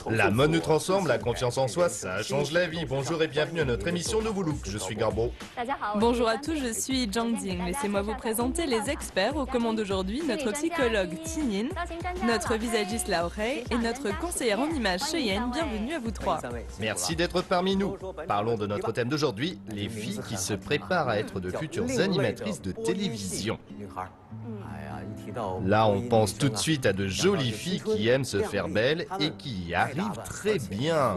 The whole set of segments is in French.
La mode nous transforme, la confiance en soi, ça change la vie. Bonjour et bienvenue à notre émission Nouveau Look. Je suis Garbo. Bonjour à tous, je suis Zhang Jing. Laissez-moi vous présenter les experts aux commandes aujourd'hui, notre psychologue Tinin, notre visagiste Laurey et notre conseillère en images Cheyenne. Bienvenue à vous trois. Merci d'être parmi nous. Parlons de notre thème d'aujourd'hui, les filles qui se préparent à être de futures animatrices de télévision. Là, on pense tout de suite à de jolies filles qui aiment se faire belles et qui y arrivent très bien.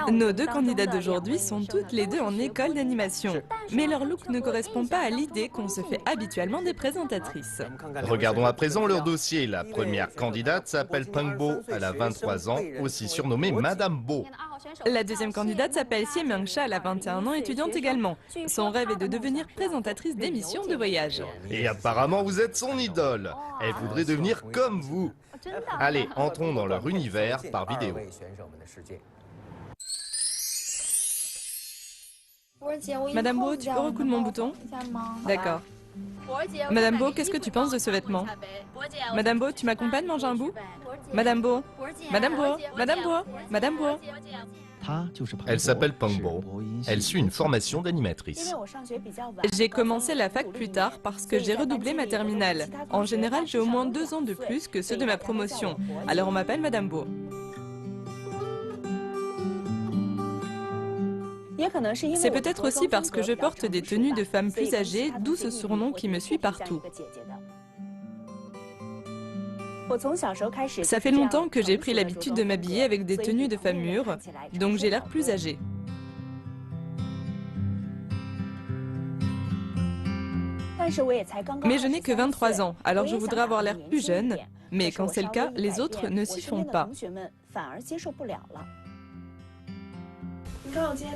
Nos deux candidates d'aujourd'hui sont toutes les deux en école d'animation. Mais leur look ne correspond pas à l'idée qu'on se fait habituellement des présentatrices. Regardons à présent leur dossier. La première candidate s'appelle Peng Bo. Elle a 23 ans, aussi surnommée Madame Bo. La deuxième candidate s'appelle Xie Miangcha, elle a 21 ans, étudiante également. Son rêve est de devenir présentatrice d'émissions de voyage. Et apparemment, vous êtes son idole. Elle voudrait devenir comme vous. Allez, entrons dans leur univers par vidéo. Madame Bo, tu peux recoudre mon bouton? D'accord. Madame Bo, qu'est-ce que tu penses de ce vêtement? Madame Bo, tu m'accompagnes manger un bout? Madame Bo, Madame Bo, Madame Bo, Madame Bo. Elle s'appelle Peng Bo. Elle suit une formation d'animatrice. J'ai commencé la fac plus tard parce que j'ai redoublé ma terminale. En général, j'ai au moins 2 ans de plus que ceux de ma promotion. Alors on m'appelle Madame Bo. C'est peut-être aussi parce que je porte des tenues de femmes plus âgées, d'où ce surnom qui me suit partout. Ça fait longtemps que j'ai pris l'habitude de m'habiller avec des tenues de femmes mûres, donc j'ai l'air plus âgée. Mais je n'ai que 23 ans, alors je voudrais avoir l'air plus jeune, mais quand c'est le cas, les autres ne s'y font pas.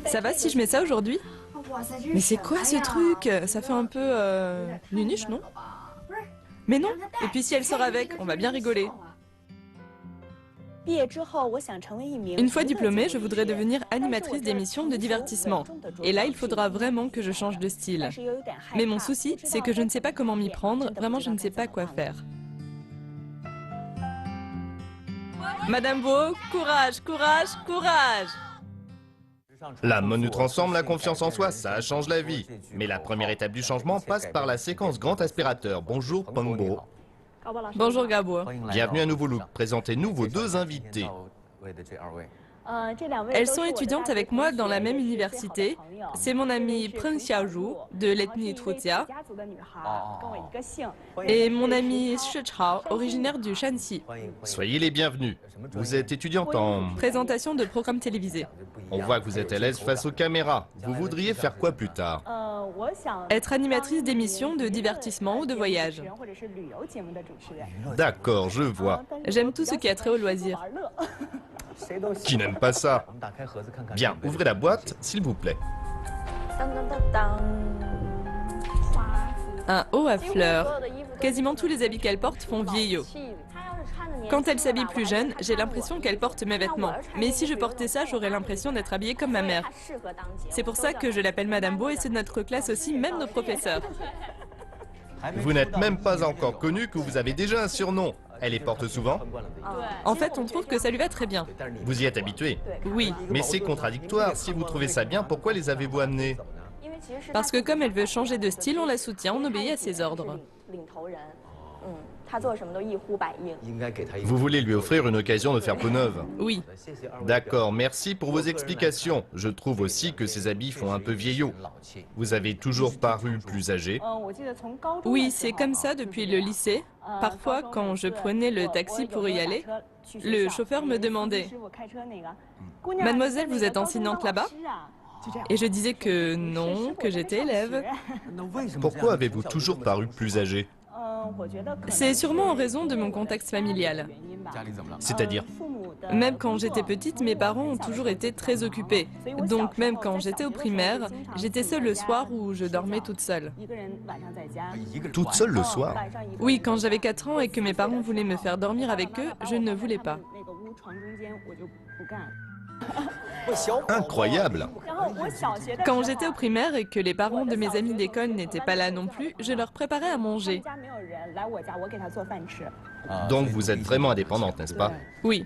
Ça va si je mets ça aujourd'hui? Mais c'est quoi ce truc? Ça fait un peu... nunuche, non? Mais non. Et puis si elle sort avec, on va bien rigoler. Une fois diplômée, je voudrais devenir animatrice d'émissions de divertissement. Et là, il faudra vraiment que je change de style. Mais mon souci, c'est que je ne sais pas comment m'y prendre. Vraiment, je ne sais pas quoi faire. Madame Bo, courage, courage, courage! La mode nous transforme, la confiance en soi, ça change la vie. Mais la première étape du changement passe par la séquence grand aspirateur. Bonjour Peng Bo. Bonjour Gabo. Bienvenue à Nouveau Look. Présentez-nous vos deux invités. Elles sont étudiantes avec moi dans la même université. C'est mon amie Peng Xiaozhu de l'ethnie Truxia et mon ami Shi Chao, originaire du Shanxi. Soyez les bienvenus. Vous êtes étudiante en... Présentation de programmes télévisés. On voit que vous êtes à l'aise face aux caméras. Vous voudriez faire quoi plus tard? Être animatrice d'émissions de divertissement ou de voyage. D'accord, je vois. J'aime tout ce qui a trait au loisir. Qui n'aime pas ça? Bien, ouvrez la boîte, s'il vous plaît. Un haut à fleurs. Quasiment tous les habits qu'elle porte font vieillot. Quand elle s'habille plus jeune, j'ai l'impression qu'elle porte mes vêtements. Mais si je portais ça, j'aurais l'impression d'être habillée comme ma mère. C'est pour ça que je l'appelle Madame Bo et ceux de notre classe aussi, même nos professeurs. Vous n'êtes même pas encore connu que vous avez déjà un surnom. Elle les porte souvent? En fait, on trouve que ça lui va très bien. Vous y êtes habitué? Oui, Mais c'est contradictoire. Si vous trouvez ça bien, pourquoi les avez-vous amenés? parce que comme elle veut changer de style, on la soutient, on obéit à ses ordres. Vous voulez lui offrir une occasion de faire peau neuve? Oui, D'accord, merci pour vos explications. Je trouve aussi que ces habits font un peu vieillot. Vous avez toujours paru plus âgé. oui, c'est comme ça depuis le lycée. Parfois, quand je prenais le taxi pour y aller, le chauffeur me demandait « Mademoiselle, vous êtes enseignante là-bas ?» Et je disais que non, que j'étais élève. Pourquoi avez-vous toujours paru plus âgé? C'est sûrement en raison de mon contexte familial. C'est-à-dire? Même quand j'étais petite, mes parents ont toujours été très occupés. Donc même quand j'étais au primaire, j'étais seule le soir où je dormais toute seule. Toute seule le soir? Oui, quand j'avais 4 ans et que mes parents voulaient me faire dormir avec eux, je ne voulais pas. Incroyable! Quand j'étais au primaire et que les parents de mes amis d'école n'étaient pas là non plus, je leur préparais à manger. Donc vous êtes vraiment indépendante, n'est-ce pas? Oui,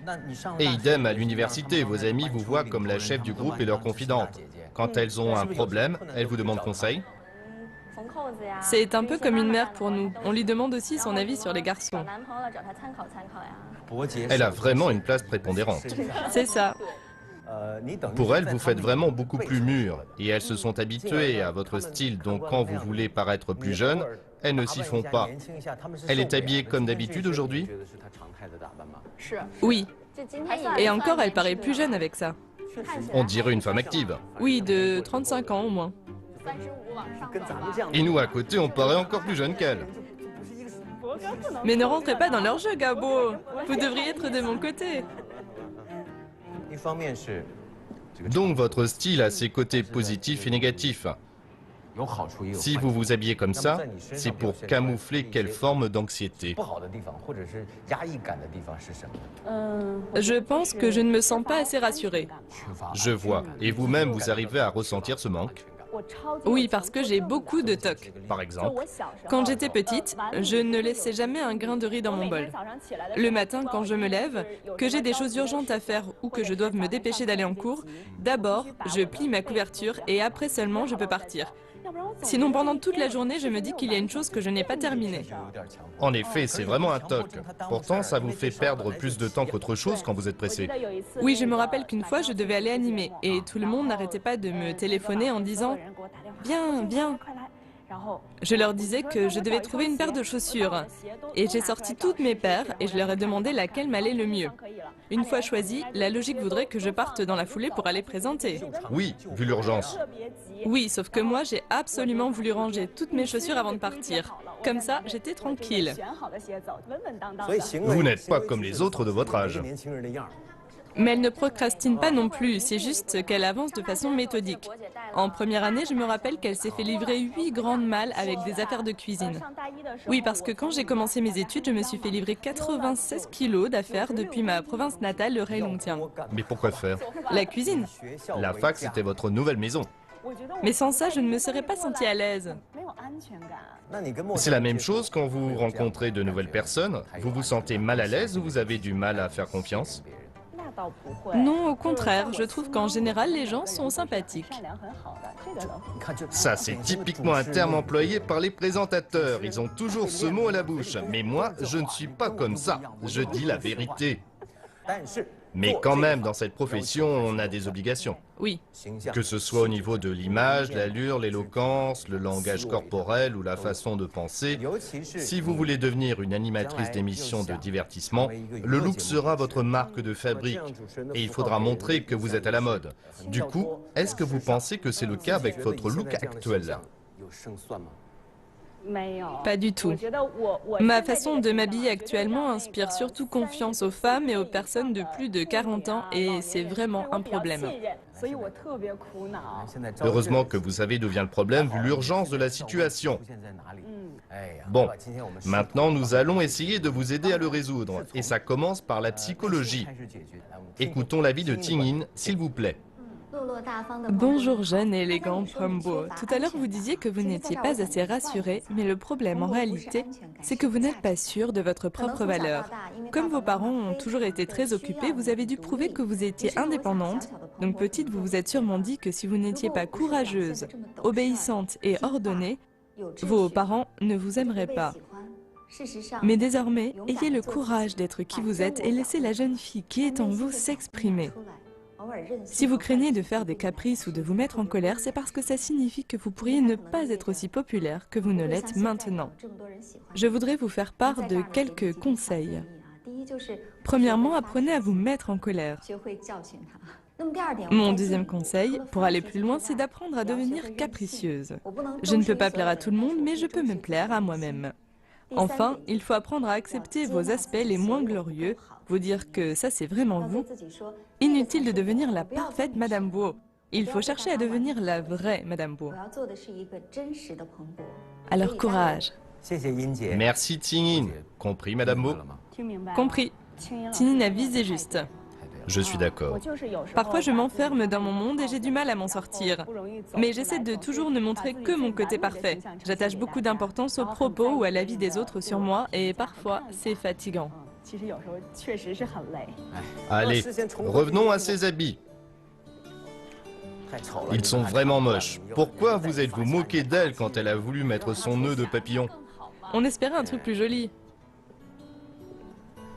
Et idem à l'université, vos amis vous voient comme la chef du groupe et leur confidente. Quand elles ont un problème, elles vous demandent conseil? c'est un peu comme une mère pour nous. On lui demande aussi son avis sur les garçons. Elle a vraiment une place prépondérante. C'est ça. Pour elles, vous faites vraiment beaucoup plus mûr. Et elles se sont habituées à votre style, donc quand vous voulez paraître plus jeune, elles ne s'y font pas. Elle est habillée comme d'habitude aujourd'hui? Oui. Et encore, elle paraît plus jeune avec ça. On dirait une femme active. Oui, de 35 ans au moins. Et nous, à côté, on paraît encore plus jeune qu'elle. Mais ne rentrez pas dans leur jeu, Gabo. Vous devriez être de mon côté. Donc votre style a ses côtés positifs et négatifs. Si vous vous habillez comme ça, c'est pour camoufler quelle forme d'anxiété? Je pense que je ne me sens pas assez rassurée. Je vois. Et vous-même, vous arrivez à ressentir ce manque? Oui, parce que j'ai beaucoup de tocs. Par exemple? Quand j'étais petite, je ne laissais jamais un grain de riz dans mon bol. Le matin, quand je me lève, que j'ai des choses urgentes à faire ou que je doive me dépêcher d'aller en cours, d'abord, je plie ma couverture et après seulement, je peux partir. Sinon, pendant toute la journée, je me dis qu'il y a une chose que je n'ai pas terminée. En effet, c'est vraiment un toc. Pourtant, ça vous fait perdre plus de temps qu'autre chose quand vous êtes pressé. Oui, je me rappelle qu'une fois, je devais aller animer et tout le monde n'arrêtait pas de me téléphoner en disant « Viens, viens ». Je leur disais que je devais trouver une paire de chaussures. Et j'ai sorti toutes mes paires et je leur ai demandé laquelle m'allait le mieux. Une fois choisie, la logique voudrait que je parte dans la foulée pour aller présenter. Oui, vu l'urgence. Oui, sauf que moi, j'ai absolument voulu ranger toutes mes chaussures avant de partir. Comme ça, j'étais tranquille. Vous n'êtes pas comme les autres de votre âge. Mais elle ne procrastine pas non plus, c'est juste qu'elle avance de façon méthodique. En première année, je me rappelle qu'elle s'est fait livrer 8 grandes malles avec des affaires de cuisine. Oui, parce que quand j'ai commencé mes études, je me suis fait livrer 96 kilos d'affaires depuis ma province natale, le Heilongjiang. Mais pourquoi faire? La cuisine. La fac, c'était votre nouvelle maison. Mais sans ça, je ne me serais pas sentie à l'aise. C'est la même chose quand vous rencontrez de nouvelles personnes. Vous vous sentez mal à l'aise ou vous avez du mal à faire confiance? Non, au contraire, je trouve qu'en général, les gens sont sympathiques. Ça, c'est typiquement un terme employé par les présentateurs. Ils ont toujours ce mot à la bouche. Mais moi, je ne suis pas comme ça. Je dis la vérité. Mais quand même, dans cette profession, on a des obligations. Oui. Que ce soit au niveau de l'image, l'allure, l'éloquence, le langage corporel ou la façon de penser, si vous voulez devenir une animatrice d'émissions de divertissement, le look sera votre marque de fabrique et il faudra montrer que vous êtes à la mode. Du coup, est-ce que vous pensez que c'est le cas avec votre look actuel? Pas du tout. Ma façon de m'habiller actuellement inspire surtout confiance aux femmes et aux personnes de plus de 40 ans et c'est vraiment un problème. Heureusement que vous savez d'où vient le problème vu l'urgence de la situation. Bon, maintenant nous allons essayer de vous aider à le résoudre et ça commence par la psychologie. Écoutons l'avis de Tingyin, s'il vous plaît. Bonjour jeune et élégant Pombo. Tout à l'heure vous disiez que vous n'étiez pas assez rassuré, mais le problème en réalité, c'est que vous n'êtes pas sûr de votre propre valeur. Comme vos parents ont toujours été très occupés, vous avez dû prouver que vous étiez indépendante. Donc petite, vous vous êtes sûrement dit que si vous n'étiez pas courageuse, obéissante et ordonnée, vos parents ne vous aimeraient pas. Mais désormais, ayez le courage d'être qui vous êtes et laissez la jeune fille qui est en vous s'exprimer. Si vous craignez de faire des caprices ou de vous mettre en colère, c'est parce que ça signifie que vous pourriez ne pas être aussi populaire que vous ne l'êtes maintenant. Je voudrais vous faire part de quelques conseils. Premièrement, apprenez à vous mettre en colère. Mon deuxième conseil, pour aller plus loin, c'est d'apprendre à devenir capricieuse. Je ne peux pas plaire à tout le monde, mais je peux me plaire à moi-même. Enfin, il faut apprendre à accepter vos aspects les moins glorieux, vous dire que ça c'est vraiment vous. Inutile de devenir la parfaite Madame Bo. Il faut chercher à devenir la vraie Madame Bo. Alors courage. Merci Tingyin. Compris, Madame Bo? Compris. Tinine a visé juste. Je suis d'accord. Parfois je m'enferme dans mon monde et j'ai du mal à m'en sortir. Mais j'essaie de toujours ne montrer que mon côté parfait. J'attache beaucoup d'importance aux propos ou à l'avis des autres sur moi et parfois c'est fatigant. Allez, revenons à ses habits. Ils sont vraiment moches. Pourquoi vous êtes-vous moqué d'elle quand elle a voulu mettre son nœud de papillon? On espérait un truc plus joli.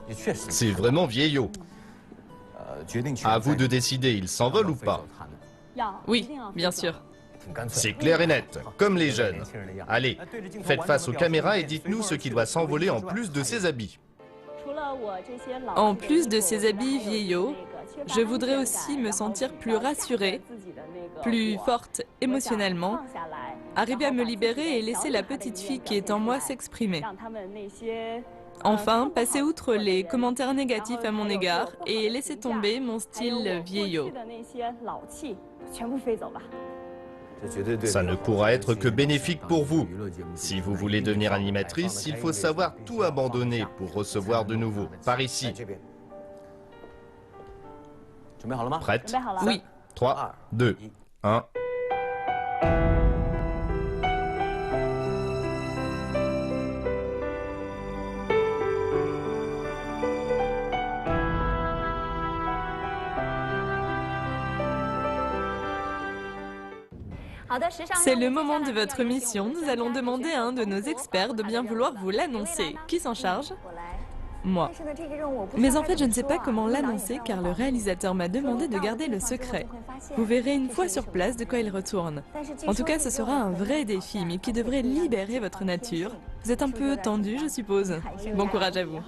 C'est vraiment vieillot. À vous de décider, il s'envole ou pas? Oui, bien sûr. C'est clair et net, comme les jeunes. Allez, faites face aux caméras et dites-nous ce qui doit s'envoler en plus de ses habits. En plus de ces habits vieillots, je voudrais aussi me sentir plus rassurée, plus forte émotionnellement, arriver à me libérer et laisser la petite fille qui est en moi s'exprimer. Enfin, passer outre les commentaires négatifs à mon égard et laisser tomber mon style vieillot. Ça ne pourra être que bénéfique pour vous. Si vous voulez devenir animatrice, il faut savoir tout abandonner pour recevoir de nouveau. Par ici. Prête? Oui. 3, 2, 1. C'est le moment de votre mission. Nous allons demander à un de nos experts de bien vouloir vous l'annoncer. Qui s'en charge? Moi. Mais en fait, je ne sais pas comment l'annoncer car le réalisateur m'a demandé de garder le secret. Vous verrez une fois sur place de quoi il retourne. En tout cas, ce sera un vrai défi, mais qui devrait libérer votre nature. Vous êtes un peu tendu, je suppose. Bon courage à vous.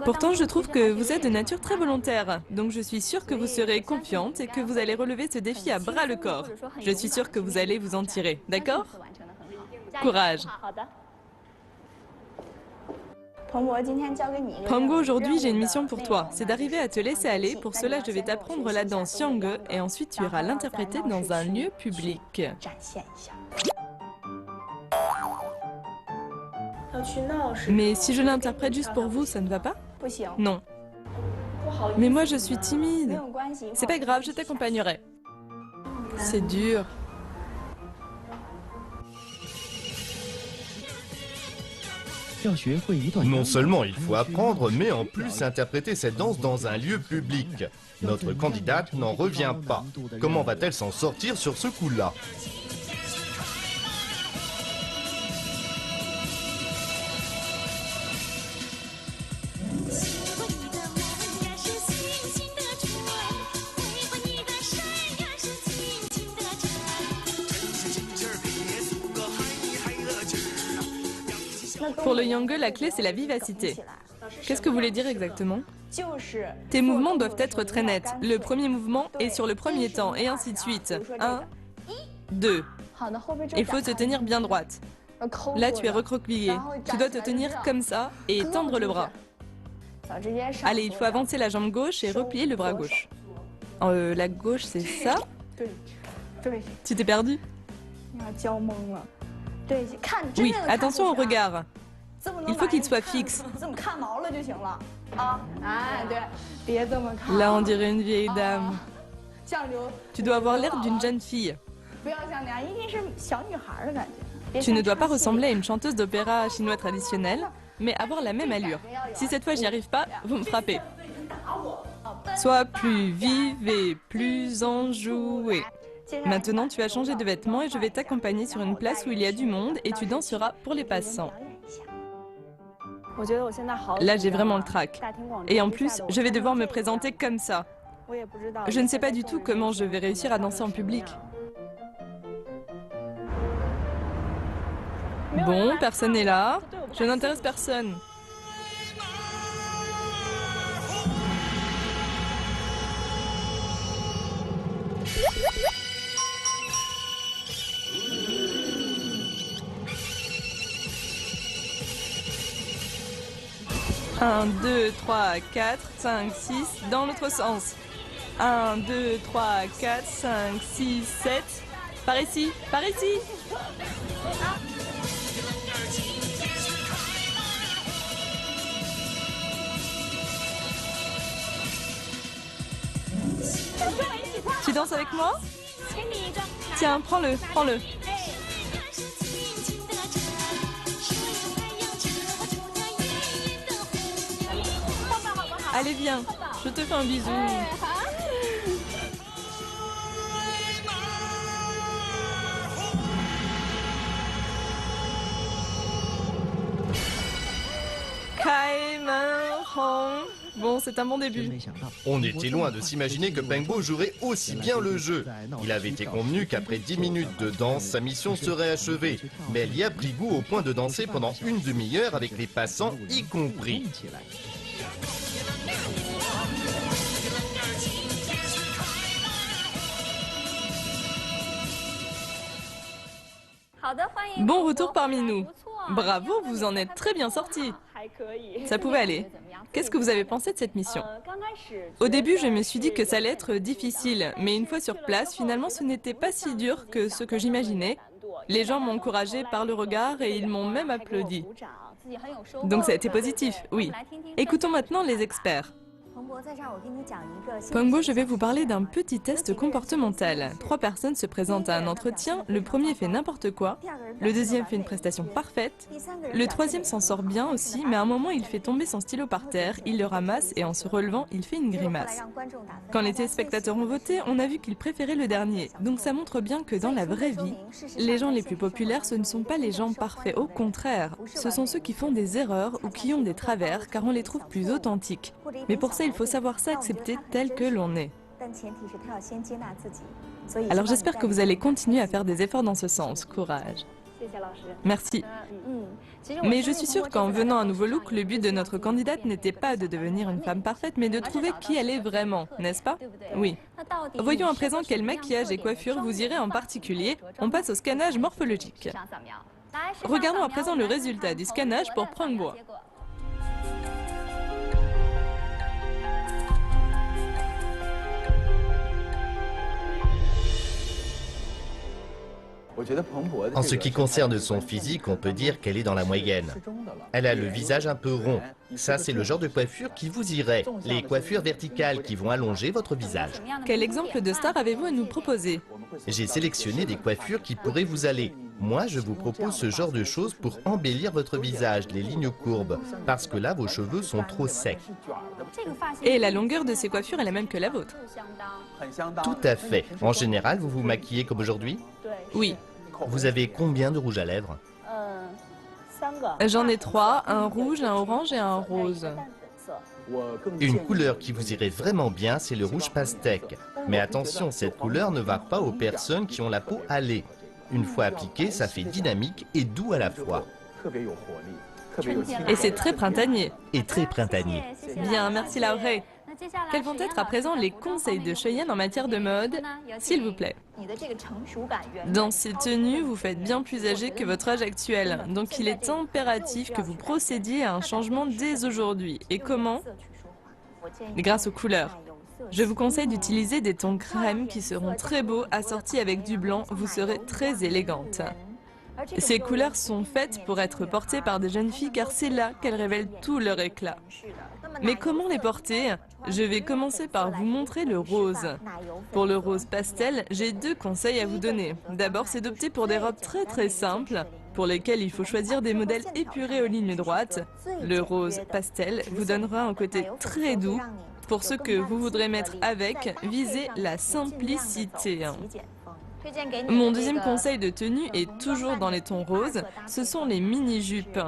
Pourtant, je trouve que vous êtes de nature très volontaire, donc je suis sûre que vous serez confiante et que vous allez relever ce défi à bras le corps. Je suis sûre que vous allez vous en tirer, d'accord? Courage. Pango, aujourd'hui j'ai une mission pour toi, c'est d'arriver à te laisser aller. Pour cela, je vais t'apprendre la danse Xiangge et ensuite tu iras l'interpréter dans un lieu public. Mais si je l'interprète juste pour vous, ça ne va pas? Non. Mais moi je suis timide. C'est pas grave, je t'accompagnerai. C'est dur. Non seulement il faut apprendre, mais en plus interpréter cette danse dans un lieu public. Notre candidate n'en revient pas. Comment va-t-elle s'en sortir sur ce coup-là? Pour le Xiangge, la clé c'est la vivacité. Qu'est-ce que vous voulez dire exactement? Tes mouvements doivent être très nets. Le premier mouvement est sur le premier temps et ainsi de suite. 1, 2. Il faut te tenir bien droite. Là tu es recroquevillé. Tu dois te tenir comme ça et tendre le bras. Allez, il faut avancer la jambe gauche et replier le bras gauche. La gauche c'est ça? Tu t'es perdu? Oui, attention au regard. Il faut qu'il soit fixe. Là, on dirait une vieille dame. Tu dois avoir l'air d'une jeune fille. Tu ne dois pas ressembler à une chanteuse d'opéra chinois traditionnelle, mais avoir la même allure. Si cette fois j'y arrive pas, vous me frappez. Sois plus vive et plus enjouée. Maintenant, tu as changé de vêtements et je vais t'accompagner sur une place où il y a du monde et tu danseras pour les passants. Là, j'ai vraiment le trac. Et en plus, je vais devoir me présenter comme ça. Je ne sais pas du tout comment je vais réussir à danser en public. Bon, personne n'est là. Je n'intéresse personne. Un, 2, 3, 4, 5, 6, dans l'autre sens. 1, 2, 3, 4, 5, 6, 7. Par ici, par ici. Tu danses avec moi? Tiens, prends-le, prends-le. Allez, viens, je te fais un bisou. Bon, c'est un bon début. On était loin de s'imaginer que Pengbo jouerait aussi bien le jeu. Il avait été convenu qu'après 10 minutes de danse, sa mission serait achevée. Mais elle y a pris goût au point de danser pendant une demi-heure avec les passants y compris. Bon retour parmi nous. Bravo, vous en êtes très bien sortis. Ça pouvait aller. Qu'est-ce que vous avez pensé de cette mission? Au début, je me suis dit que ça allait être difficile, mais une fois sur place, finalement, ce n'était pas si dur que ce que j'imaginais. Les gens m'ont encouragé par le regard et ils m'ont même applaudi. Donc ça a été positif, oui. Écoutons maintenant les experts. Pengbo, je vais vous parler d'un petit test comportemental. 3 personnes se présentent à un entretien, le premier fait n'importe quoi, le deuxième fait une prestation parfaite, le troisième s'en sort bien aussi, mais à un moment il fait tomber son stylo par terre, il le ramasse et en se relevant, il fait une grimace. Quand les téléspectateurs ont voté, on a vu qu'ils préféraient le dernier, donc ça montre bien que dans la vraie vie, les gens les plus populaires, ce ne sont pas les gens parfaits, au contraire, ce sont ceux qui font des erreurs ou qui ont des travers, car on les trouve plus authentiques. Mais pour ça, il faut savoir s'accepter tel que l'on est. Alors j'espère que vous allez continuer à faire des efforts dans ce sens. Courage. Merci. Mais je suis sûre qu'en venant à un nouveau look, le but de notre candidate n'était pas de devenir une femme parfaite, mais de trouver qui elle est vraiment, n'est-ce pas? Oui. Voyons à présent quel maquillage et coiffure vous irez en particulier. On passe au scannage morphologique. Regardons à présent le résultat du scannage pour Pengbo. En ce qui concerne son physique, on peut dire qu'elle est dans la moyenne. Elle a le visage un peu rond. Ça, c'est le genre de coiffure qui vous irait. Les coiffures verticales qui vont allonger votre visage. Quel exemple de star avez-vous à nous proposer? J'ai sélectionné des coiffures qui pourraient vous aller. Moi, je vous propose ce genre de choses pour embellir votre visage, les lignes courbes, parce que là, vos cheveux sont trop secs. Et la longueur de ces coiffures est la même que la vôtre? Tout à fait. En général, vous vous maquillez comme aujourd'hui? Oui. Vous avez combien de rouge à lèvres? J'en ai 3, un rouge, un orange et un rose. Une couleur qui vous irait vraiment bien, c'est le rouge pastèque. Mais attention, cette couleur ne va pas aux personnes qui ont la peau hâlée. Une fois appliquée, ça fait dynamique et doux à la fois. Et c'est très printanier. Et très printanier. Bien, merci Lauré. Quels vont être à présent les conseils de Cheyenne en matière de mode, s'il vous plaît? Dans ces tenues, vous faites bien plus âgé que votre âge actuel, donc il est impératif que vous procédiez à un changement dès aujourd'hui. Et comment? Grâce aux couleurs. Je vous conseille d'utiliser des tons crème qui seront très beaux, assortis avec du blanc, vous serez très élégante. Ces couleurs sont faites pour être portées par des jeunes filles car c'est là qu'elles révèlent tout leur éclat. Mais comment les porter? Je vais commencer par vous montrer le rose. Pour le rose pastel, j'ai 2 conseils à vous donner. D'abord, c'est d'opter pour des robes très simples, pour lesquelles il faut choisir des modèles épurés aux lignes droites. Le rose pastel vous donnera un côté très doux. Pour ce que vous voudrez mettre avec, visez la simplicité. Mon deuxième conseil de tenue est toujours dans les tons roses, ce sont les mini-jupes.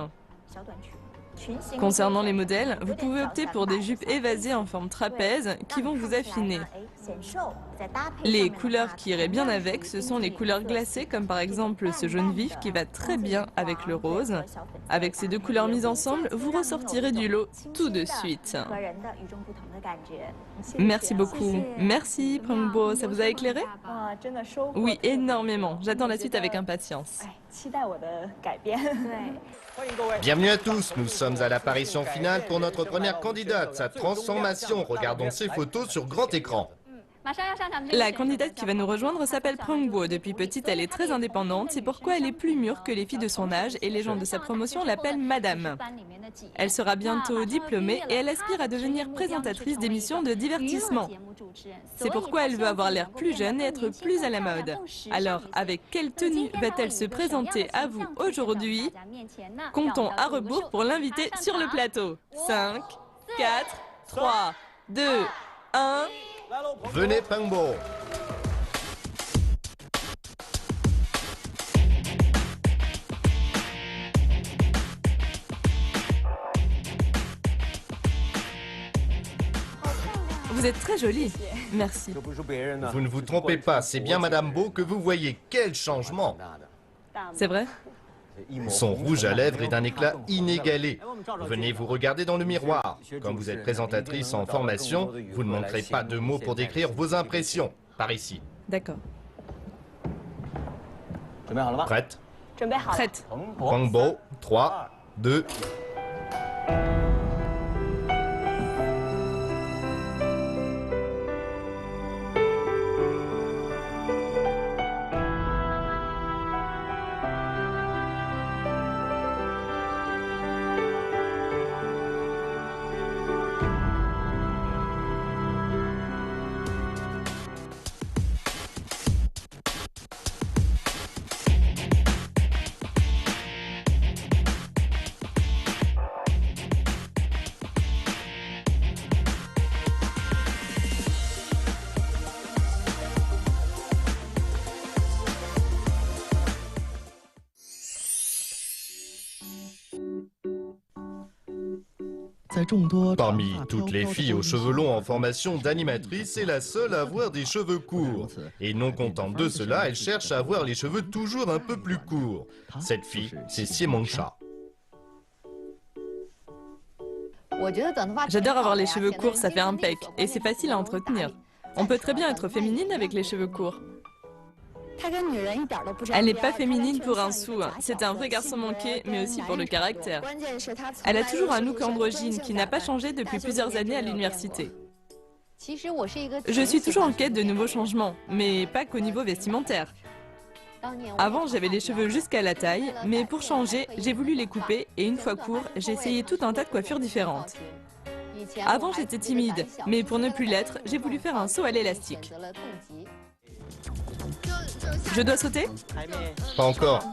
Concernant les modèles, vous pouvez opter pour des jupes évasées en forme trapèze qui vont vous affiner. Les couleurs qui iraient bien avec, ce sont les couleurs glacées comme par exemple ce jaune vif qui va très bien avec le rose. Avec ces 2 couleurs mises ensemble, vous ressortirez du lot tout de suite. Merci beaucoup. Merci Pengbo, ça vous a éclairé? Oui, énormément. J'attends la suite avec impatience. Bienvenue à tous, nous sommes à l'apparition finale pour notre première candidate, sa transformation. Regardons ses photos sur grand écran. La candidate qui va nous rejoindre s'appelle Prangbo. Depuis petite, elle est très indépendante. C'est pourquoi elle est plus mûre que les filles de son âge et les gens de sa promotion l'appellent Madame. Elle sera bientôt diplômée et elle aspire à devenir présentatrice d'émissions de divertissement. C'est pourquoi elle veut avoir l'air plus jeune et être plus à la mode. Alors, avec quelle tenue va-t-elle se présenter à vous aujourd'hui? Comptons à rebours pour l'inviter sur le plateau. 5, 4, 3, 2, 1... Venez, Prangbo. Vous êtes très jolie. Merci. Vous ne vous trompez pas, c'est bien Madame Bo que vous voyez. Quel changement! C'est vrai? Son rouge à lèvres est d'un éclat inégalé. Venez vous regarder dans le miroir. Comme vous êtes présentatrice en formation, vous ne manquerez pas de mots pour décrire vos impressions. Par ici. D'accord. Prête? Prête. Prangbo, 3, 2... Parmi toutes les filles aux cheveux longs en formation d'animatrice, c'est la seule à avoir des cheveux courts. Et non contente de cela, elle cherche à avoir les cheveux toujours un peu plus courts. Cette fille, c'est Xie Mongsha. J'adore avoir les cheveux courts, ça fait impec. Et c'est facile à entretenir. On peut très bien être féminine avec les cheveux courts. Elle n'est pas féminine pour un sou. C'est un vrai garçon manqué, mais aussi pour le caractère. Elle a toujours un look androgyne qui n'a pas changé depuis plusieurs années à l'université. Je suis toujours en quête de nouveaux changements, mais pas qu'au niveau vestimentaire. Avant, j'avais les cheveux jusqu'à la taille, mais pour changer, j'ai voulu les couper et une fois courts, j'ai essayé tout un tas de coiffures différentes. Avant, j'étais timide, mais pour ne plus l'être, j'ai voulu faire un saut à l'élastique. Je dois sauter? Pas encore.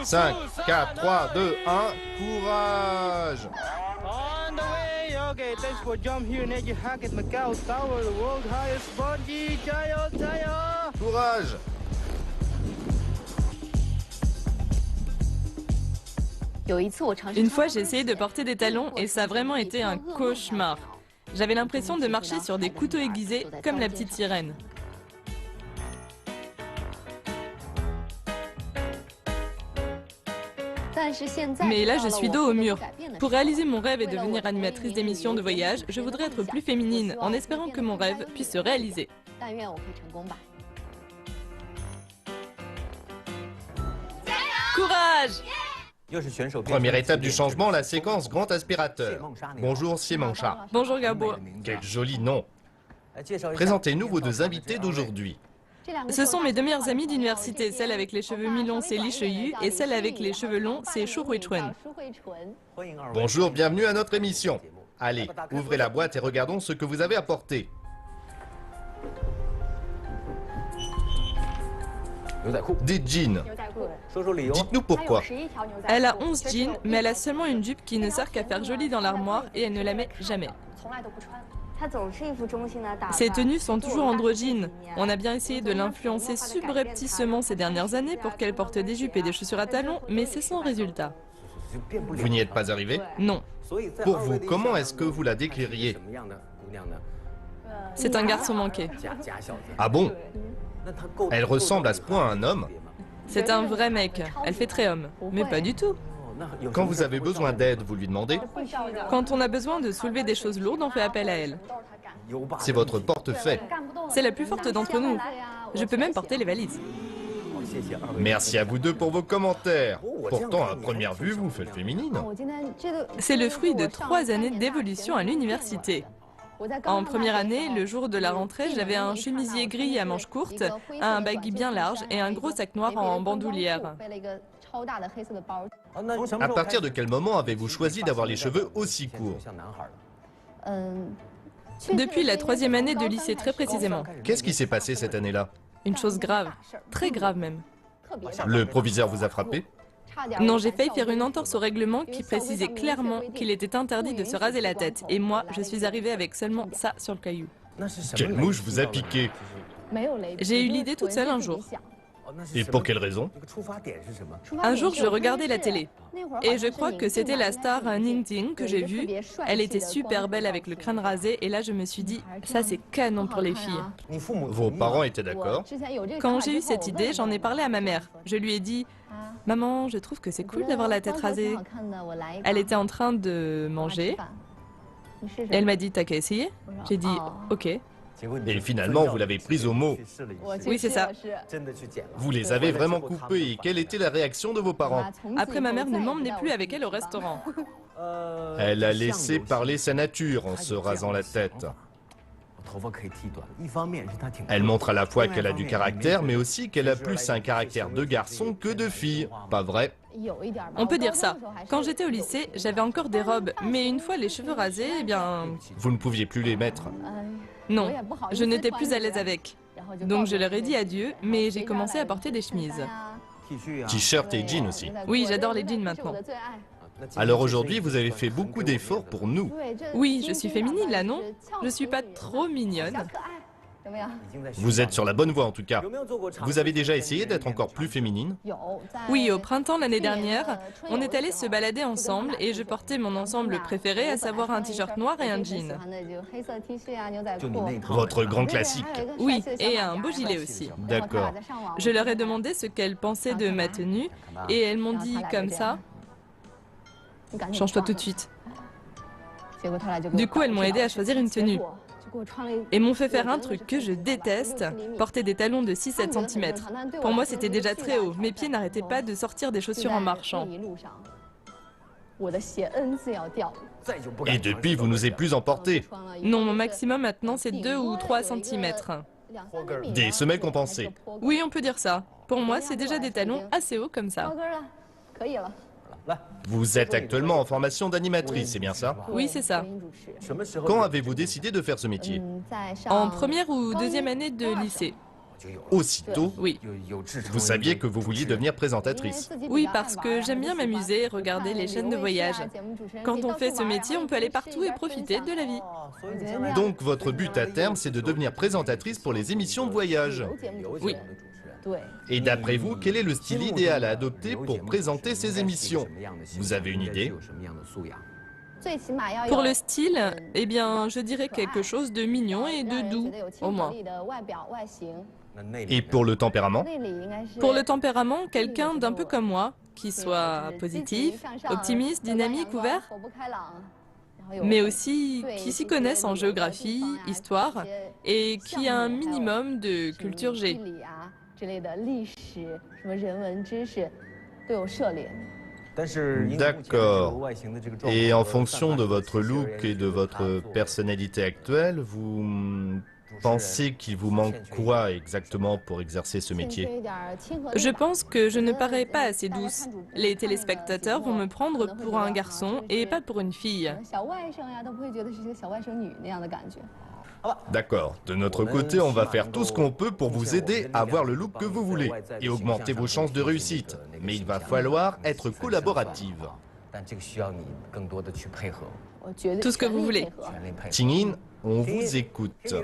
5, 4, 3, 2, 1, courage! Courage! Une fois, j'ai essayé de porter des talons et ça a vraiment été un cauchemar. J'avais l'impression de marcher sur des couteaux aiguisés comme la petite sirène. Mais là, je suis dos au mur. Pour réaliser mon rêve et devenir animatrice d'émissions de voyage, je voudrais être plus féminine, en espérant que mon rêve puisse se réaliser. Courage! Première étape du changement, la séquence grand aspirateur. Bonjour Xie Mongsha. Bonjour Gabo. Quel joli nom. Présentez-nous vos deux invités d'aujourd'hui. Ce sont mes deux meilleures amies d'université. Celle avec les cheveux mi-longs, c'est Li Sheyu, et celle avec les cheveux longs, c'est Shu Huichun. Bonjour, bienvenue à notre émission. Allez, ouvrez la boîte et regardons ce que vous avez apporté. Des jeans. Dites-nous pourquoi. Elle a 11 jeans, mais elle a seulement une jupe qui ne sert qu'à faire joli dans l'armoire et elle ne la met jamais. Ses tenues sont toujours androgynes. On a bien essayé de l'influencer subrepticement ces dernières années pour qu'elle porte des jupes et des chaussures à talons, mais c'est sans résultat. Vous n'y êtes pas arrivé? Non. Pour vous, comment est-ce que vous la décririez? C'est un garçon manqué. Ah bon? Elle ressemble à ce point à un homme? C'est un vrai mec. Elle fait très homme. Mais pas du tout. Quand vous avez besoin d'aide, vous lui demandez? Quand on a besoin de soulever des choses lourdes, on fait appel à elle. C'est votre portefaix. C'est la plus forte d'entre nous. Je peux même porter les valises. Merci à vous deux pour vos commentaires. Pourtant, à première vue, vous faites féminine. C'est le fruit de 3 années d'évolution à l'université. En première année, le jour de la rentrée, j'avais un chemisier gris à manches courtes, un baggy bien large et un gros sac noir en bandoulière. À partir de quel moment avez-vous choisi d'avoir les cheveux aussi courts? Depuis la troisième année de lycée très précisément. Qu'est-ce qui s'est passé cette année-là? Une chose grave, très grave même. Le proviseur vous a frappé? Non, j'ai failli faire une entorse au règlement qui précisait clairement qu'il était interdit de se raser la tête. Et moi, je suis arrivée avec seulement ça sur le caillou. Quelle mouche vous a piqué? J'ai eu l'idée toute seule un jour. Et pour quelle raison? Un jour, je regardais la télé. Et je crois que c'était la star Ning Ting que j'ai vue. Elle était super belle avec le crâne rasé. Et là, je me suis dit, ça c'est canon pour les filles. Vos parents étaient d'accord? Quand j'ai eu cette idée, j'en ai parlé à ma mère. Je lui ai dit, maman, je trouve que c'est cool d'avoir la tête rasée. Elle était en train de manger. Et elle m'a dit, t'as qu'à essayer? J'ai dit, ok. Et finalement, vous l'avez prise au mot. Oui, c'est ça. Vous les avez vraiment coupés. Et quelle était la réaction de vos parents? Après, ma mère ne m'emmenait plus avec elle au restaurant. Elle a laissé parler sa nature en se rasant la tête. Elle montre à la fois qu'elle a du caractère, mais aussi qu'elle a plus un caractère de garçon que de fille. Pas vrai? On peut dire ça. Quand j'étais au lycée, j'avais encore des robes, mais une fois les cheveux rasés, eh bien... Vous ne pouviez plus les mettre. Non, je n'étais plus à l'aise avec. Donc je leur ai dit adieu, mais j'ai commencé à porter des chemises. T-shirt et jeans aussi. Oui, j'adore les jeans maintenant. Alors aujourd'hui, vous avez fait beaucoup d'efforts pour nous. Oui, je suis féminine là, non? Je suis pas trop mignonne. Vous êtes sur la bonne voie en tout cas. Vous avez déjà essayé d'être encore plus féminine? Oui, au printemps l'année dernière, on est allés se balader ensemble et je portais mon ensemble préféré, à savoir un t-shirt noir et un jean. Votre grand classique. Oui, et un beau gilet aussi. D'accord. Je leur ai demandé ce qu'elles pensaient de ma tenue et elles m'ont dit comme ça, change-toi tout de suite. Du coup, elles m'ont aidé à choisir une tenue. Et m'ont fait faire un truc que je déteste, porter des talons de 6-7 cm. Pour moi, c'était déjà très haut. Mes pieds n'arrêtaient pas de sortir des chaussures en marchant. Et depuis, vous nous êtes plus emportés. Non, mon maximum maintenant, c'est 2 ou 3 cm. Des semelles compensées. Oui, on peut dire ça. Pour moi, c'est déjà des talons assez hauts comme ça. Vous êtes actuellement en formation d'animatrice, c'est bien ça? Oui, c'est ça. Quand avez-vous décidé de faire ce métier? En première ou deuxième année de lycée. Aussitôt? Oui. Vous saviez que vous vouliez devenir présentatrice? Oui, parce que j'aime bien m'amuser et regarder les chaînes de voyage. Quand on fait ce métier, on peut aller partout et profiter de la vie. Donc votre but à terme, c'est de devenir présentatrice pour les émissions de voyage? Oui. Et d'après vous, quel est le style idéal à adopter pour présenter ces émissions? Vous avez une idée? Pour le style, eh bien, je dirais quelque chose de mignon et de doux, au moins. Et pour le tempérament? Pour le tempérament, quelqu'un d'un peu comme moi, qui soit positif, optimiste, dynamique, ouvert, mais aussi qui s'y connaissent en géographie, histoire, et qui a un minimum de culture G. D'accord. Et en fonction de votre look et de votre personnalité actuelle, vous pensez qu'il vous manque quoi exactement pour exercer ce métier? Je pense que je ne parais pas assez douce. Les téléspectateurs vont me prendre pour un garçon et pas pour une fille. D'accord. De notre côté, on va faire tout ce qu'on peut pour vous aider à avoir le look que vous voulez et augmenter vos chances de réussite. Mais il va falloir être collaborative. Tout ce que vous voulez. Tingin, on vous écoute.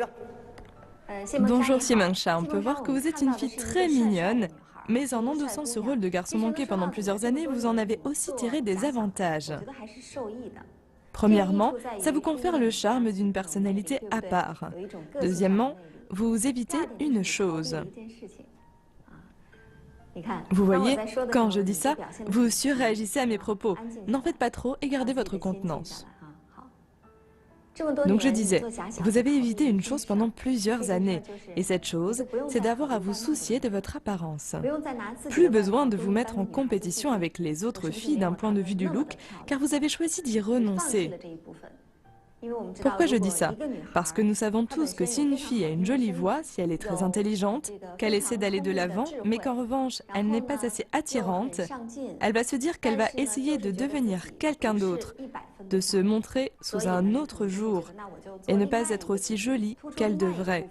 Bonjour Simangsha, on peut voir que vous êtes une fille très mignonne, mais en endossant ce rôle de garçon manqué pendant plusieurs années, vous en avez aussi tiré des avantages. Premièrement, ça vous confère le charme d'une personnalité à part. Deuxièmement, vous évitez une chose. Vous voyez, quand je dis ça, vous surréagissez à mes propos. N'en faites pas trop et gardez votre contenance. Donc je disais, vous avez évité une chose pendant plusieurs années, et cette chose, c'est d'avoir à vous soucier de votre apparence. Plus besoin de vous mettre en compétition avec les autres filles d'un point de vue du look, car vous avez choisi d'y renoncer. Pourquoi je dis ça? Parce que nous savons tous que si une fille a une jolie voix, si elle est très intelligente, qu'elle essaie d'aller de l'avant, mais qu'en revanche, elle n'est pas assez attirante, elle va se dire qu'elle va essayer de devenir quelqu'un d'autre, de se montrer sous un autre jour, et ne pas être aussi jolie qu'elle devrait.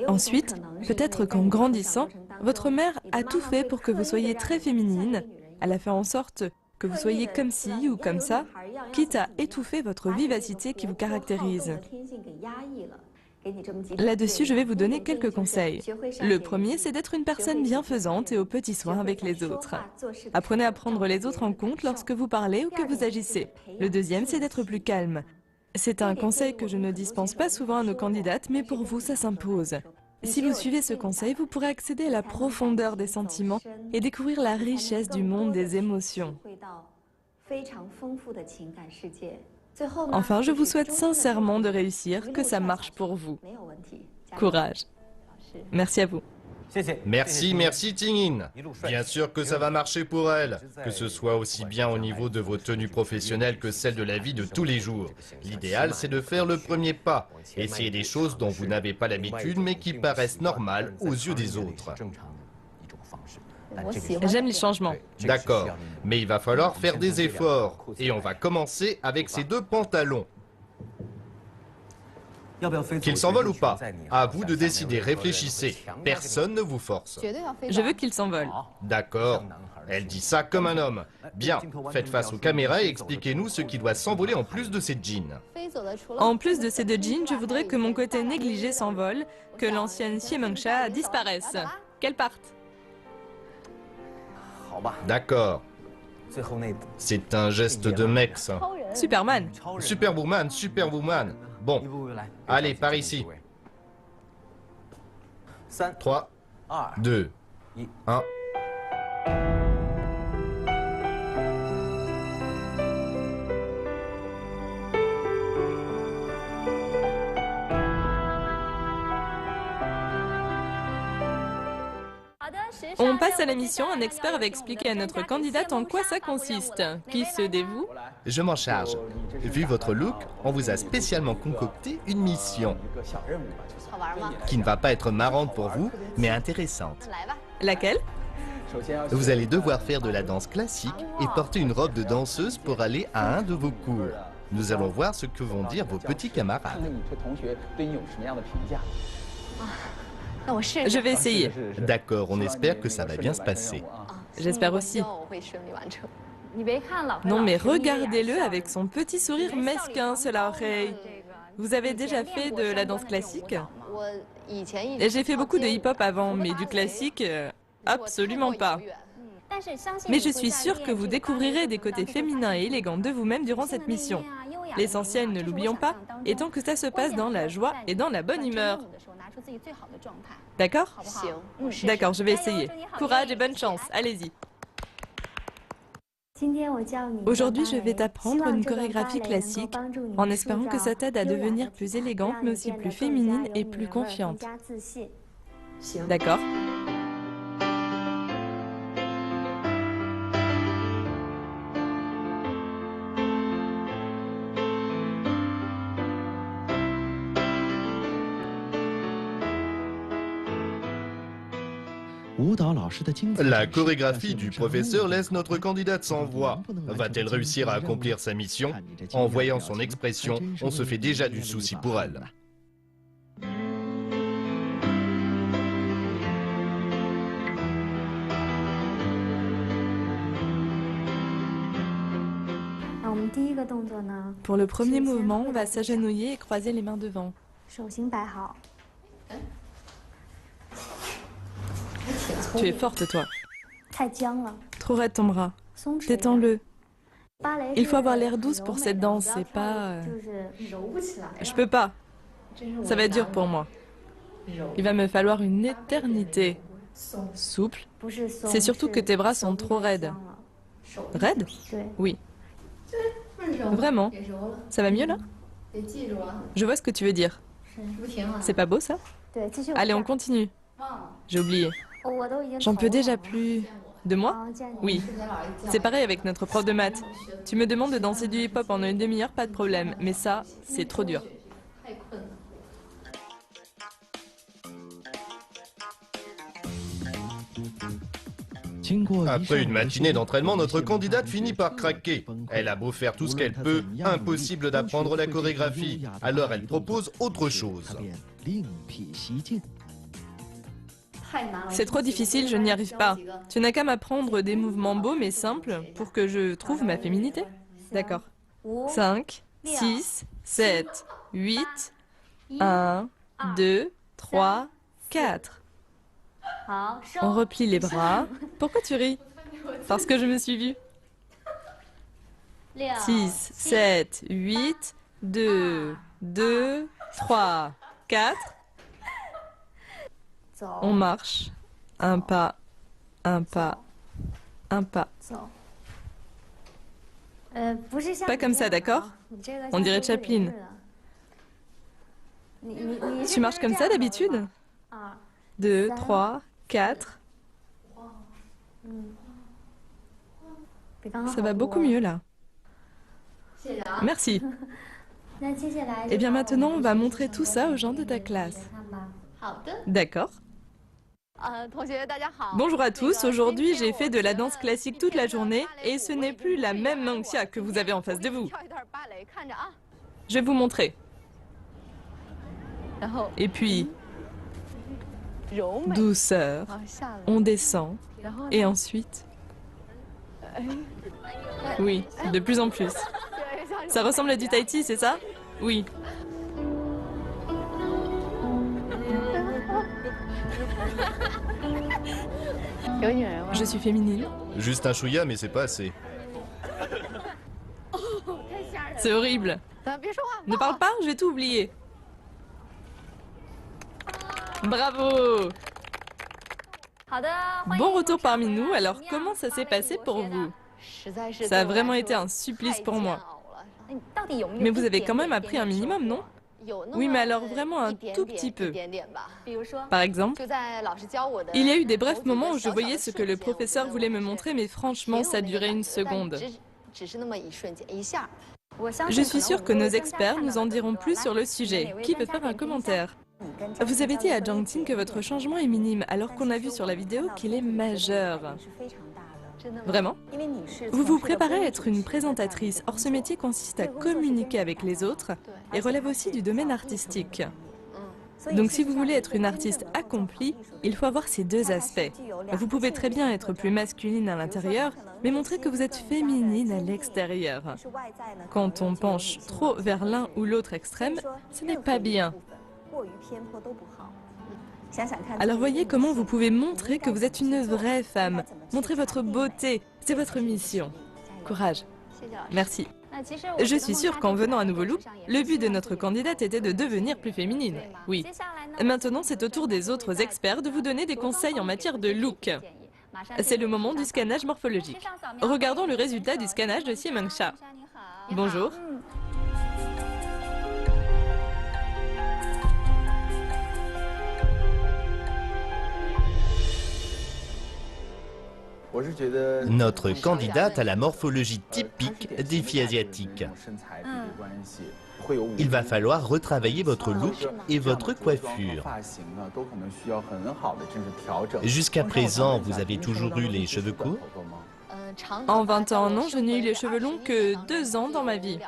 Ensuite, peut-être qu'en grandissant, votre mère a tout fait pour que vous soyez très féminine, elle a fait en sorte que vous soyez comme ci ou comme ça, quitte à étouffer votre vivacité qui vous caractérise. Là-dessus, je vais vous donner quelques conseils. Le premier, c'est d'être une personne bienfaisante et aux petits soins avec les autres. Apprenez à prendre les autres en compte lorsque vous parlez ou que vous agissez. Le deuxième, c'est d'être plus calme. C'est un conseil que je ne dispense pas souvent à nos candidates, mais pour vous, ça s'impose. Si vous suivez ce conseil, vous pourrez accéder à la profondeur des sentiments et découvrir la richesse du monde des émotions. Enfin, je vous souhaite sincèrement de réussir, que ça marche pour vous. Courage. Merci à vous. Merci, merci Tingin. Bien sûr que ça va marcher pour elle, que ce soit aussi bien au niveau de vos tenues professionnelles que celle de la vie de tous les jours. L'idéal, c'est de faire le premier pas, essayer des choses dont vous n'avez pas l'habitude mais qui paraissent normales aux yeux des autres. J'aime les changements. D'accord, mais il va falloir faire des efforts. Et on va commencer avec ces deux pantalons. Qu'ils s'envolent ou pas? À vous de décider, réfléchissez. Personne ne vous force. Je veux qu'ils s'envolent. D'accord. Elle dit ça comme un homme. Bien, faites face aux caméras et expliquez-nous ce qui doit s'envoler en plus de ces jeans. En plus de ces deux jeans, je voudrais que mon côté négligé s'envole, que l'ancienne Xie Mengxia disparaisse. Qu'elle parte. D'accord. C'est un geste de mec, ça. Superman. Superwoman, Superwoman. Bon, allez, par ici. 3, 2, 1. On passe à la mission. Un expert va expliquer à notre candidate en quoi ça consiste. Qui se dévoue? Je m'en charge. Vu votre look, on vous a spécialement concocté une mission qui ne va pas être marrante pour vous, mais intéressante. Laquelle? Vous allez devoir faire de la danse classique et porter une robe de danseuse pour aller à un de vos cours. Nous allons voir ce que vont dire vos petits camarades. Je vais essayer. D'accord, on espère que ça va bien se passer. J'espère aussi. Non mais regardez-le avec son petit sourire mesquin, cela oreille. Vous avez déjà fait de la danse classique? J'ai fait beaucoup de hip-hop avant, mais du classique, absolument pas. Mais je suis sûre que vous découvrirez des côtés féminins et élégants de vous-même durant cette mission. L'essentiel, ne l'oublions pas, étant que ça se passe dans la joie et dans la bonne humeur. D'accord? D'accord, je vais essayer. Courage et bonne chance, allez-y. Aujourd'hui, je vais t'apprendre une chorégraphie classique en espérant que ça t'aide à devenir plus élégante, mais aussi plus féminine et plus confiante. D'accord? La chorégraphie du professeur laisse notre candidate sans voix. Va-t-elle réussir à accomplir sa mission? En voyant son expression, on se fait déjà du souci pour elle. Pour le premier mouvement, on va s'agenouiller et croiser les mains devant. Tu es forte, toi. Trop raide ton bras. Détends-le. Il faut avoir l'air douce pour cette danse, c'est pas... Je peux pas. Ça va être dur pour moi. Il va me falloir une éternité. Souple. C'est surtout que tes bras sont trop raides. Raides? Oui. Vraiment? Ça va mieux là? Je vois ce que tu veux dire. C'est pas beau ça? Allez, on continue. J'ai oublié. J'en peux déjà plus. De moi? Oui. C'est pareil avec notre prof de maths. Tu me demandes de danser du hip-hop pendant une demi-heure, pas de problème. Mais ça, c'est trop dur. Après une matinée d'entraînement, notre candidate finit par craquer. Elle a beau faire tout ce qu'elle peut, impossible d'apprendre la chorégraphie. Alors elle propose autre chose. C'est trop difficile, je n'y arrive pas. Tu n'as qu'à m'apprendre des mouvements beaux mais simples pour que je trouve ma féminité. D'accord. 5, 6, 7, 8, 1, 2, 3, 4. On replie les bras. Pourquoi tu ris? Parce que je me suis vue. 6, 7, 8, 2, 2, 3, 4. On marche. Un pas, un pas, un pas. Pas comme ça, d'accord? On dirait Chaplin. Tu marches comme ça d'habitude? 2, 3, 4. Ça va beaucoup mieux là. Merci. Eh bien maintenant, on va montrer tout ça aux gens de ta classe. D'accord. Bonjour à tous, aujourd'hui j'ai fait de la danse classique toute la journée et ce n'est plus la même Mengxia que vous avez en face de vous. Je vais vous montrer. Et puis, douceur, on descend et ensuite... Oui, de plus en plus. Ça ressemble à du tai chi, c'est ça? Oui. Je suis féminine. Juste un chouïa, mais c'est pas assez. C'est horrible. Ne parle pas, je vais tout oublier. Bravo! Bon retour parmi nous, alors comment ça s'est passé pour vous? Ça a vraiment été un supplice pour moi. Mais vous avez quand même appris un minimum, non? Oui, mais alors vraiment un tout petit peu. Par exemple, il y a eu des brefs moments où je voyais ce que le professeur voulait me montrer, mais franchement, ça durait une seconde. Je suis sûre que nos experts nous en diront plus sur le sujet. Qui veut faire un commentaire? Vous avez dit à Zhang Ting que votre changement est minime, alors qu'on a vu sur la vidéo qu'il est majeur. Vraiment? Vous vous préparez à être une présentatrice, or ce métier consiste à communiquer avec les autres et relève aussi du domaine artistique. Donc si vous voulez être une artiste accomplie, il faut avoir ces deux aspects. Vous pouvez très bien être plus masculine à l'intérieur, mais montrer que vous êtes féminine à l'extérieur. Quand on penche trop vers l'un ou l'autre extrême, ce n'est pas bien. Alors voyez comment vous pouvez montrer que vous êtes une vraie femme. Montrez votre beauté, c'est votre mission. Courage. Merci. Je suis sûre qu'en venant à Nouveau Look, le but de notre candidate était de devenir plus féminine. Oui. Maintenant, c'est au tour des autres experts de vous donner des conseils en matière de look. C'est le moment du scannage morphologique. Regardons le résultat du scannage de Xie Mengxia. Bonjour. Notre candidate a la morphologie typique des filles asiatiques. Il va falloir retravailler votre look et votre coiffure. Jusqu'à présent, vous avez toujours eu les cheveux courts? En 20 ans, non, je n'ai eu les cheveux longs que 2 ans dans ma vie.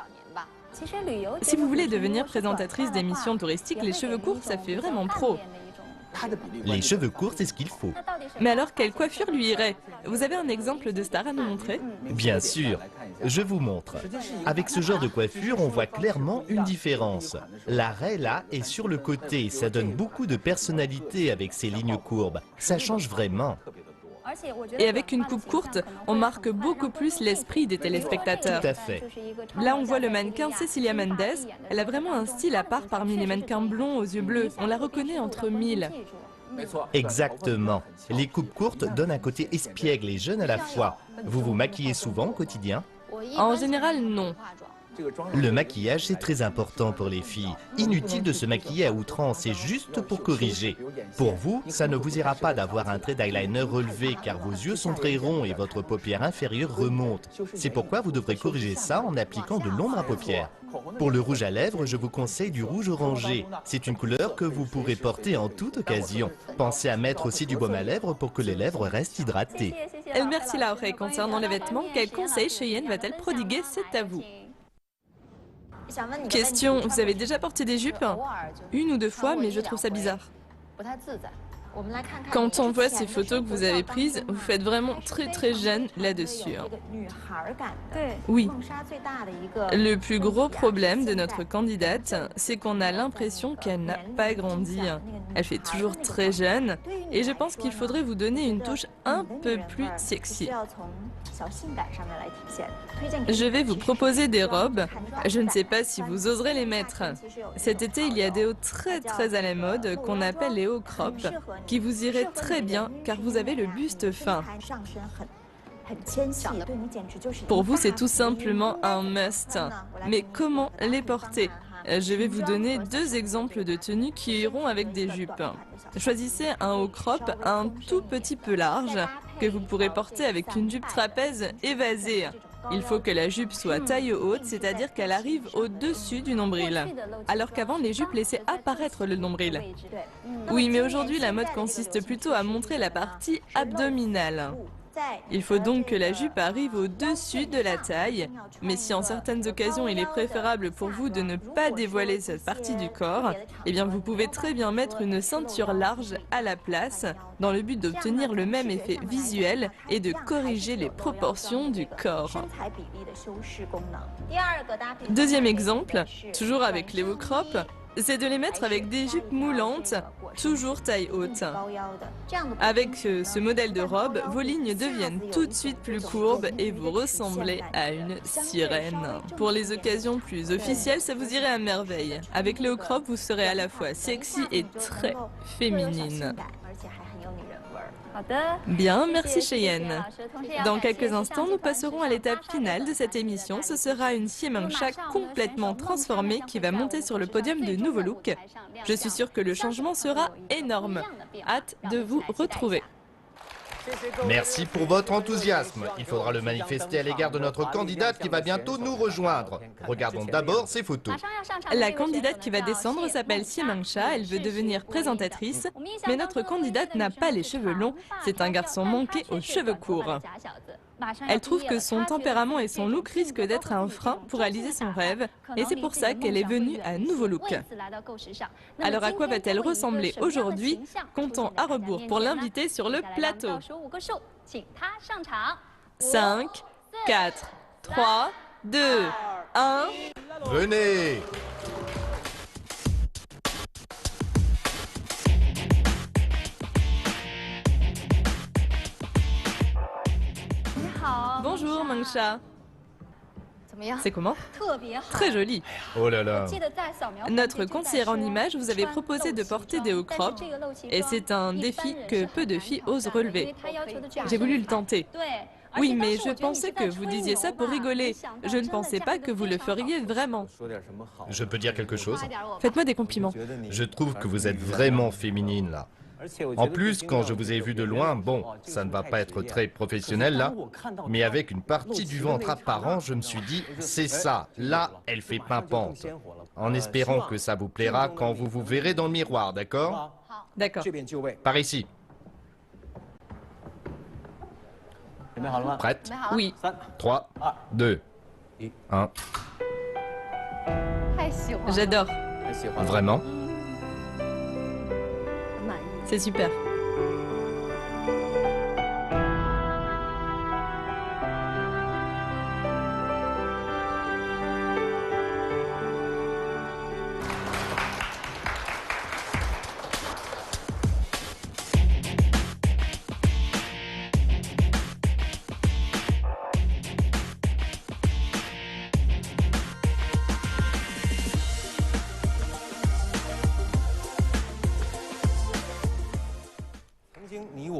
Si vous voulez devenir présentatrice d'émissions touristiques, les cheveux courts, ça fait vraiment pro. Les cheveux courts, c'est ce qu'il faut. Mais alors, quelle coiffure lui irait? Vous avez un exemple de star à nous montrer? Bien sûr. Je vous montre. Avec ce genre de coiffure, on voit clairement une différence. La raie, là, est sur le côté. Ça donne beaucoup de personnalité avec ces lignes courbes. Ça change vraiment. Et avec une coupe courte, on marque beaucoup plus l'esprit des téléspectateurs. Tout à fait. Là, on voit le mannequin Cecilia Mendes. Elle a vraiment un style à part parmi les mannequins blonds aux yeux bleus. On la reconnaît entre mille. Exactement. Les coupes courtes donnent un côté espiègle et jeune à la fois. Vous vous maquillez souvent au quotidien? En général, non. Le maquillage, c'est très important pour les filles. Inutile de se maquiller à outrance, c'est juste pour corriger. Pour vous, ça ne vous ira pas d'avoir un trait d'eyeliner relevé car vos yeux sont très ronds et votre paupière inférieure remonte. C'est pourquoi vous devrez corriger ça en appliquant de l'ombre à paupières. Pour le rouge à lèvres, je vous conseille du rouge orangé. C'est une couleur que vous pourrez porter en toute occasion. Pensez à mettre aussi du baume à lèvres pour que les lèvres restent hydratées. Merci Laura. Et concernant les vêtements, quels conseils Cheyenne va-t-elle prodiguer? C'est à vous. Question, vous avez déjà porté des jupes? Une ou deux fois, mais je trouve ça bizarre. Quand on voit ces photos que vous avez prises, vous faites vraiment très jeune là-dessus. Oui. Le plus gros problème de notre candidate, c'est qu'on a l'impression qu'elle n'a pas grandi. Elle fait toujours très jeune et je pense qu'il faudrait vous donner une touche un peu plus sexy. Je vais vous proposer des robes. Je ne sais pas si vous oserez les mettre. Cet été, il y a des hauts très à la mode qu'on appelle les hauts crop, qui vous iraient très bien car vous avez le buste fin. Pour vous, c'est tout simplement un must. Mais comment les porter? Je vais vous donner deux exemples de tenues qui iront avec des jupes. Choisissez un haut crop un tout petit peu large que vous pourrez porter avec une jupe trapèze évasée. Il faut que la jupe soit taille haute, c'est-à-dire qu'elle arrive au-dessus du nombril. Alors qu'avant, les jupes laissaient apparaître le nombril. Oui, mais aujourd'hui, la mode consiste plutôt à montrer la partie abdominale. Il faut donc que la jupe arrive au-dessus de la taille, mais si en certaines occasions il est préférable pour vous de ne pas dévoiler cette partie du corps, eh bien vous pouvez très bien mettre une ceinture large à la place, dans le but d'obtenir le même effet visuel et de corriger les proportions du corps. Deuxième exemple, toujours avec les hauts crop, c'est de les mettre avec des jupes moulantes, toujours taille haute. Avec ce modèle de robe, vos lignes deviennent tout de suite plus courbes et vous ressemblez à une sirène. Pour les occasions plus officielles, ça vous irait à merveille. Avec le haut crop, vous serez à la fois sexy et très féminine. Bien, merci Cheyenne. Dans quelques instants, nous passerons à l'étape finale de cette émission. Ce sera une Xiemengcha complètement transformée qui va monter sur le podium de Nouveau Look. Je suis sûre que le changement sera énorme. Hâte de vous retrouver. Merci pour votre enthousiasme. Il faudra le manifester à l'égard de notre candidate qui va bientôt nous rejoindre. Regardons d'abord ces photos. La candidate qui va descendre s'appelle Xiemengcha, elle veut devenir présentatrice, mais notre candidate n'a pas les cheveux longs, c'est un garçon manqué aux cheveux courts. Elle trouve que son tempérament et son look risquent d'être un frein pour réaliser son rêve, et c'est pour ça qu'elle est venue à Nouveau Look. Alors à quoi va-t-elle ressembler aujourd'hui? Comptons à rebours pour l'inviter sur le plateau. 5, 4, 3, 2, 1... Venez! Bonjour Mengcha. C'est comment? Très joli. Oh là là. Notre conseillère en images vous avait proposé de porter des hauts crop et c'est un défi que peu de filles osent relever. J'ai voulu le tenter. Oui, mais je pensais que vous disiez ça pour rigoler. Je ne pensais pas que vous le feriez vraiment. Je peux dire quelque chose? Faites-moi des compliments. Je trouve que vous êtes vraiment féminine là. En plus, quand je vous ai vu de loin, bon, ça ne va pas être très professionnel là, mais avec une partie du ventre apparent, je me suis dit, c'est ça, là, elle fait pimpante. En espérant que ça vous plaira quand vous vous verrez dans le miroir, d'accord? D'accord. Par ici. Prête? Oui. 3, 2, 1. J'adore. Vraiment? C'est super.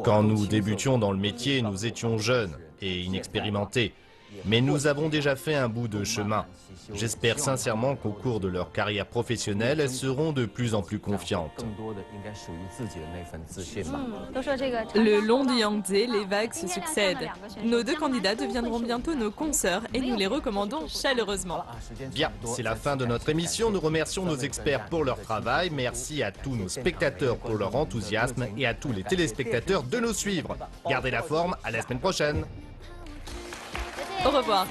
Quand nous débutions dans le métier, nous étions jeunes et inexpérimentés. Mais nous avons déjà fait un bout de chemin. J'espère sincèrement qu'au cours de leur carrière professionnelle, elles seront de plus en plus confiantes. Le long du Yangtze, les vagues se succèdent. Nos deux candidats deviendront bientôt nos consoeurs et nous les recommandons chaleureusement. Bien, c'est la fin de notre émission. Nous remercions nos experts pour leur travail. Merci à tous nos spectateurs pour leur enthousiasme et à tous les téléspectateurs de nous suivre. Gardez la forme, à la semaine prochaine. Au revoir.